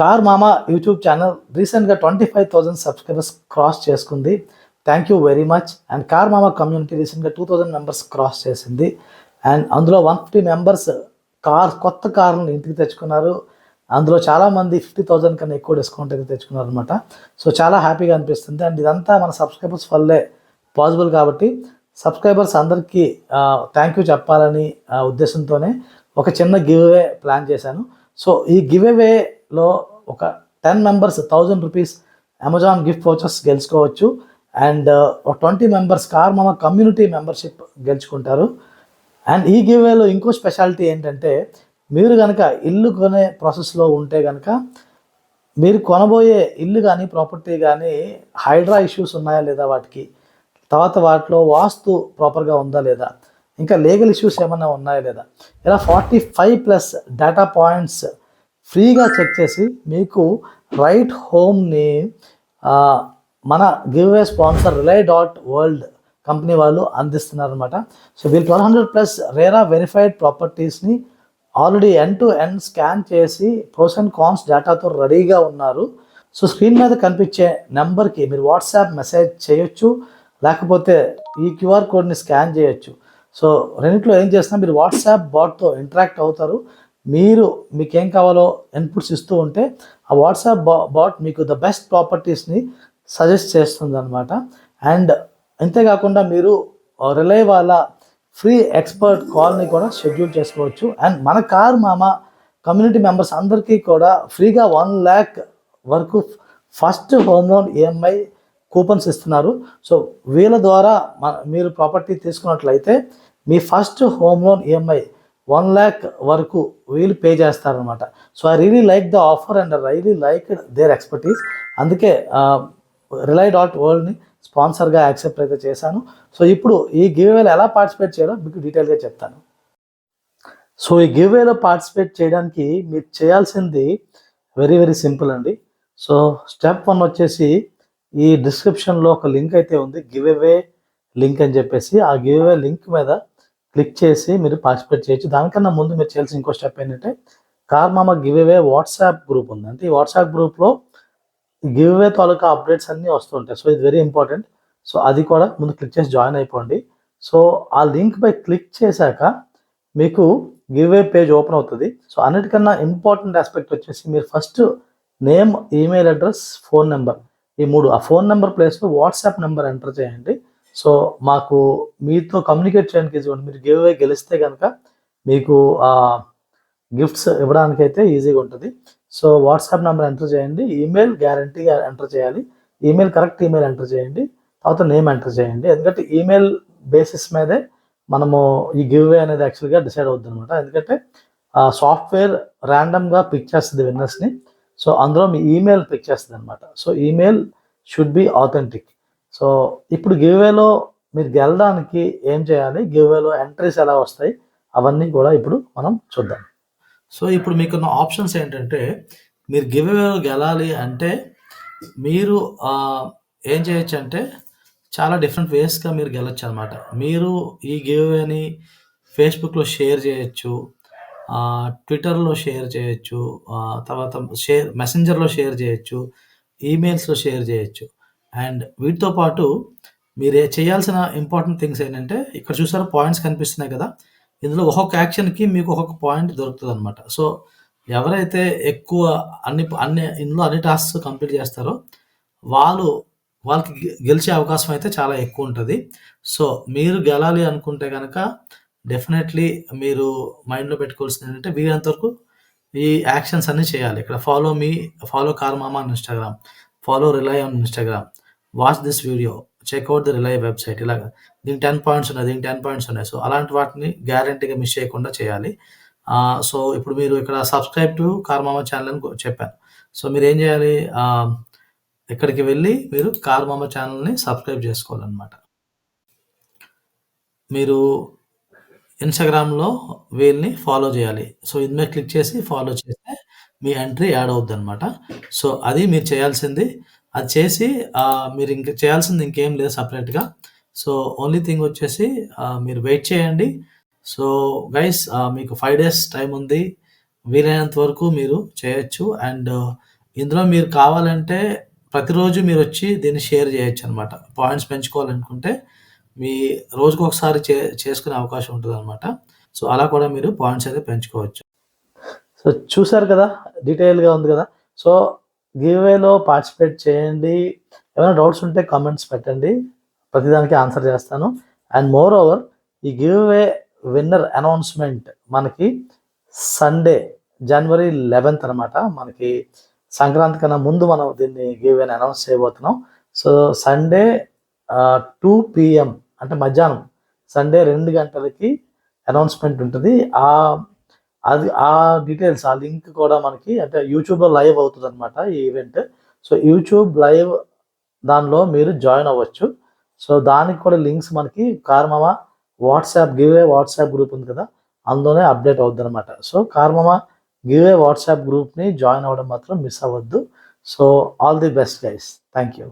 Car మామ YouTube channel రీసెంట్గా 25,000 subscribers cross చేసుకుంది. Thank you very much. And car Mama community రీసెంట్గా 2,000 మెంబర్స్ క్రాస్ చేసింది. అండ్ అందులో 150 మెంబర్స్ కొత్త కార్లను ఇంటికి తెచ్చుకున్నారు. అందులో చాలామంది 50,000 కన్నా ఎక్కువ డిస్కౌంట్ అయితే తెచ్చుకున్నారు అనమాట. సో చాలా హ్యాపీగా అనిపిస్తుంది. అండ్ ఇదంతా మన సబ్స్క్రైబర్స్ వల్లే పాసిబుల్ కాబట్టి సబ్స్క్రైబర్స్ అందరికీ థ్యాంక్ యూ చెప్పాలని ఉద్దేశంతోనే ఒక చిన్న గివ్ అవే ప్లాన్ చేశాను. సో ఈ గివ్ అవేలో ఒక 10 members 1,000 rupees Amazon gift vouchers గెలుచుకోవచ్చు. అండ్ ఒక 20 members car Mama community membership గెలుచుకుంటారు. అండ్ ఈ గివ్ అవేలో ఇంకో స్పెషాలిటీ ఏంటంటే, మీరు కనుక ఇల్లు కొనే ప్రాసెస్లో ఉంటే కనుక మీరు కొనబోయే ఇల్లు కానీ ప్రాపర్టీ కానీ హైడ్రా ఇష్యూస్ ఉన్నాయా లేదా, తర్వాత వాటిలో వాస్తు ప్రాపర్గా ఉందా లేదా, ఇంకా లీగల్ ఇష్యూస్ ఏమైనా ఉన్నాయా లేదా, ఇలా 45+ డేటా పాయింట్స్ ఫ్రీగా చెక్ చేసి మీకు రైట్ హోమ్ని మన give away sponsor riley.world company వాళ్ళు అందిస్తున్నారు అనమాట. సో వీళ్ళు 1,200+ రేరా వెరిఫైడ్ ప్రాపర్టీస్ని already end to end scan చేసి ప్రోస్ అండ్ కాన్స్ డేటాతో రెడీగా ఉన్నారు. సో స్క్రీన్ మీద కనిపించే నెంబర్కి మీరు వాట్సాప్ మెసేజ్ చేయొచ్చు, లేకపోతే ఈ క్యూఆర్ కోడ్ని స్కాన్ చేయొచ్చు. సో రెండింటిలో ఏం చేసినా మీరు వాట్సాప్ బాట్తో ఇంటరాక్ట్ అవుతారు. మీకేం కావాలో ఇన్పుట్స్ ఇస్తూ ఉంటే ఆ వాట్సాప్ బాట్ మీకు ద బెస్ట్ ప్రాపర్టీస్ని సజెస్ట్ చేస్తుంది అనమాట. అండ్ అంతేకాకుండా మీరు రిలై వాళ్ళ ఫ్రీ ఎక్స్పర్ట్ కాల్ని కూడా షెడ్యూల్ చేసుకోవచ్చు. అండ్ మన కార్ మామ కమ్యూనిటీ మెంబర్స్ అందరికీ కూడా ఫ్రీగా 1 lakh వరకు first home loan EMI coupons ఇస్తున్నారు. సో వీళ్ళ ద్వారా మీరు ప్రాపర్టీ తీసుకున్నట్లయితే మీ first home loan EMI 1 lakh వరకు వీళ్ళు పే చేస్తారనమాట. So I really like the offer and I really like their expertise. అందుకే riley.worldని స్పాన్సర్గా యాక్సెప్ట్ అయితే చేశాను. సో ఇప్పుడు ఈ గివ్ అవేలో ఎలా పార్టిసిపేట్ చేయాలో మీకు డీటెయిల్గా చెప్తాను. సో ఈ గివ్ అవేలో పార్టిసిపేట్ చేయడానికి మీరు చేయాల్సింది వెరీ వెరీ సింపుల్ అండి. సో స్టెప్ 1 వచ్చేసి ఈ డిస్క్రిప్షన్లో ఒక లింక్ అయితే ఉంది, గివ్ అవే లింక్ అని చెప్పేసి. ఆ గివ్ అవే లింక్ మీద క్లిక్ చేసి మీరు పార్టిసిపేట్ చేయొచ్చు. దానికన్నా ముందు మీరు చేయాల్సిన ఇంకో స్టెప్ ఏంటంటే, కార్ మామ గివ్ అవే వాట్సాప్ గ్రూప్ ఉంది. అంటే ఈ వాట్సాప్ గ్రూప్లో గివ్ అవే తాలూకా అప్డేట్స్ అన్నీ వస్తుంటాయి. సో ఇది వెరీ ఇంపార్టెంట్. సో అది కూడా ముందు క్లిక్ చేసి జాయిన్ అయిపోండి. సో ఆ లింక్ పై క్లిక్ చేశాక మీకు గివ్ అవే పేజ్ ఓపెన్ అవుతుంది. సో అన్నిటికన్నా ఇంపార్టెంట్ ఆస్పెక్ట్ వచ్చేసి మీరు first name, email address, phone number, ఈ 3, ఆ ఫోన్ నెంబర్ ప్లేస్లో వాట్సాప్ నెంబర్ ఎంటర్ చేయండి. సో మాకు మీతో కమ్యూనికేట్ చేయడానికి ఈజీగా మీరు గివ్ అవే గెలిస్తే కనుక మీకు గిఫ్ట్స్ ఇవ్వడానికైతే ఈజీగా ఉంటుంది. సో వాట్సాప్ నెంబర్ ఎంటర్ చేయండి, ఈమెయిల్ గ్యారంటీగా ఎంటర్ చేయాలి, ఈమెయిల్ కరెక్ట్ ఈమెయిల్ ఎంటర్ చేయండి, తర్వాత నేమ్ ఎంటర్ చేయండి. ఎందుకంటే ఈమెయిల్ బేసిస్ మీదే మనము ఈ గివ్ అవే అనేది యాక్చువల్గా డిసైడ్ అవుతుంది అనమాట. ఎందుకంటే సాఫ్ట్వేర్ ర్యాండమ్గా పిక్ చేస్తుంది విన్నర్స్ని. సో అందులో మీ ఈమెయిల్ పిక్ చేస్తుంది అనమాట. So email should be authentic. So ఇప్పుడు గివ్ అవేలో మీరు గెలడానికి ఏం చేయాలి, గివ్ అవేలో ఎంట్రీస్ ఎలా వస్తాయి, అవన్నీ కూడా ఇప్పుడు మనం చూద్దాం. సో ఇప్పుడు మీకున్న ఆప్షన్స్ ఏంటంటే, మీరు గివ్ అవేలో గెలాలి అంటే మీరు ఏం చేయొచ్చు అంటే, చాలా డిఫరెంట్ వేస్గా మీరు గెలొచ్చు అనమాట. మీరు ఈ గివ్ అవేని ఫేస్బుక్లో షేర్ చేయొచ్చు, ట్విట్టర్లో షేర్ చేయొచ్చు, తర్వాత మెసెంజర్లో షేర్ చేయొచ్చు, ఈమెయిల్స్లో షేర్ చేయొచ్చు. అండ్ వీటితో పాటు మీరు చేయాల్సిన ఇంపార్టెంట్ థింగ్స్ ఏంటంటే, ఇక్కడ చూసారా పాయింట్స్ కనిపిస్తున్నాయి కదా, ఇందులో ఒక్కొక్క యాక్షన్కి మీకు ఒక్కొక్క పాయింట్ దొరుకుతుంది అనమాట. సో ఎవరైతే ఎక్కువ ఇందులో అన్ని టాస్క్స్ కంప్లీట్ చేస్తారో వాళ్ళకి గెలిచే అవకాశం అయితే చాలా ఎక్కువ ఉంటుంది. సో మీరు గెలాలి అనుకుంటే కనుక డెఫినెట్లీ మీరు మైండ్లో పెట్టుకోవాల్సింది ఏంటంటే, వీరంతవరకు ఈ యాక్షన్స్ అన్నీ చేయాలి. ఇక్కడ ఫాలో కార్ మామ on Instagram, follow Rely on Instagram, watch this video, check out the Rely website, ఇలాగా దీనికి 10 పాయింట్స్ ఉన్నాయి, దీనికి 10 పాయింట్స్ ఉన్నాయి. సో అలాంటి వాటిని గ్యారంటీగా మిస్ చేయకుండా చేయాలి. సో ఇప్పుడు మీరు ఇక్కడ సబ్స్క్రైబ్ టు కార్ మామ ఛానల్ అని చెప్పాను. సో మీరు ఏం చేయాలి, ఇక్కడికి వెళ్ళి మీరు కార్ మామ ఛానల్ని సబ్స్క్రైబ్ చేసుకోవాలన్నమాట. మీరు ఇన్స్టాగ్రామ్లో వీళ్ళని ఫాలో చేయాలి. సో ఇది మీద క్లిక్ చేసి ఫాలో చేస్తే మీ ఎంట్రీ యాడ్ అవుద్ది అనమాట. సో అది మీరు చేయాల్సింది. అది చేసి మీరు ఇంకా చేయాల్సింది ఇంకేం లేదు సపరేట్గా. సో ఓన్లీ థింగ్ వచ్చేసి మీరు వెయిట్ చేయండి. సో గైస్ మీకు 5 days టైం ఉంది. వీలైనంత వరకు మీరు చేయొచ్చు. అండ్ ఇందులో మీరు కావాలంటే ప్రతిరోజు మీరొచ్చి దీన్ని షేర్ చేయొచ్చనమాట. పాయింట్స్ పెంచుకోవాలనుకుంటే మీ రోజుకొకసారి చేసుకునే అవకాశం ఉంటదనమాట. సో, అలా కూడా మీరు పాయింట్స్ అయితే పెంచుకోవచ్చు. సో, చూసారు కదా! డీటెయిల్‌గా ఉంది కదా! సో, గివ్‌అవేలో పార్టిసిపేట్ చేయండి. ఏమైనా డౌట్స్ ఉంటే కామెంట్స్ పెట్టండి. ప్రతిదానికి ఆన్సర్ చేస్తాను. అండ్ మోర్ ఓవర్ ఈ గివ్‌అవే విన్నర్ అనౌన్స్‌మెంట్ మనకి సండే జనవరి 11థ్ అనమాట. మనకి సంక్రాంతి కన్నా ముందు మనం దీన్ని గివ్‌అవేని అనౌన్స్ చేయబోతున్నాం. సో, సండే 2 పీఎం అంటే మధ్యాహ్నం సండే 2 గంటలకి అనౌన్స్‌మెంట్ ఉంటది. అది ఆ డీటెయిల్స్ ఆ లింక్ కూడా మనకి అంటే యూట్యూబ్‌లో లైవ్ అవుతదనమాట ఈ ఈవెంట్. సో, యూట్యూబ్ లైవ్ దానిలో మీరు జాయిన్ అవ్వచ్చు. సో, దానికి కూడా లింక్స్ మనకి Carmama WhatsApp giveaway WhatsApp group ఉంది కదా! అందులోనే అప్డేట్ అవుద్దనమాట. సో, కార్మామ గివ్‌అవే వాట్సాప్ గ్రూప్‌ని జాయిన్ అవ్వడం మాత్రం మిస్ అవ్వద్దు. So, all the best guys. Thank you.